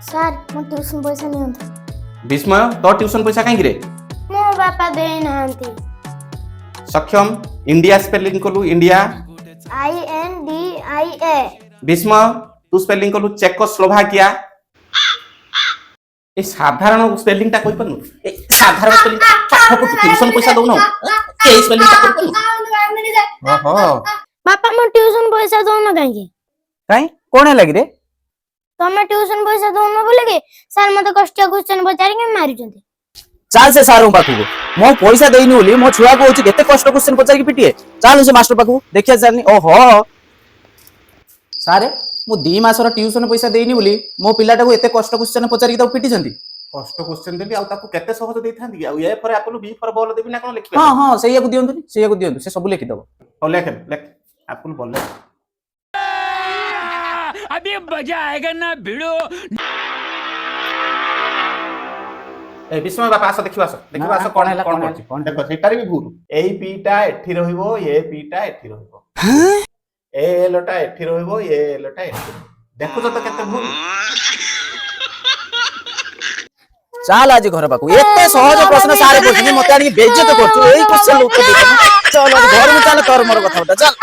Sir मो tuition पैसा नहीं विस्मय तो ट्यूशन पैसा कहीं रे मो बापा दे नांती सक्षम इंडिया स्पेलिंग कलु इंडिया INDIA विस्मय तू स्पेलिंग कलु चेकोस्लोवाकिया ए साधारण स्पेलिंग टा कोइ पनु ए साधारण स्पेलिंग पाठ को ट्यूशन पैसा दउ न ए स्पेलिंग टा कोइ पनु ओहो बापा मो ट्यूशन पैसा दो न काहे काई कोन है लगी रे तमे ट्यूशन पैसा दो न बोले के सर मते कष्ट क्वेश्चन पचारि के मारि जंती चल से सारू पाखु मो पैसा देइनी बोली मो छुआ को होची केते कष्ट क्वेश्चन पचार की पिटिए चल से मास्टर पाखु देखिया जानी ओहो सारे मु 2 मासर ट्यूशन पैसा देइनी बोली मो पिलाटा को एते कष्ट क्वेश्चन पचार की त पिटि जंती कष्ट क्वेश्चन देली आ ताको केते सहज देथांदी आ ए फर एप्पल बी फर बॉल देबी ना कोन लिखबे हां हां सही को दियंतु सही को दियंतु से सब लिखि दबो ओ लेख लेख एप्पल बॉल अभी मजा आएगा ना भिड़ो। ए विस्मय बापा आस देखिबा आस कोन हैला कोन हैला कोन देखो सेटार भी भूल एई पीटा एठी रहइबो ए पीटा एठी रहइबो हां ए एलटा एठी रहइबो ए एलटा एठी देखो तो केते भूल चल आज घर पाखु एते सहज प्रश्न सारे पूछनी मते आनी बेइज्जत करछु एई क्वेश्चन उत्तर दे चल घर में चल तोर मोर कथा चल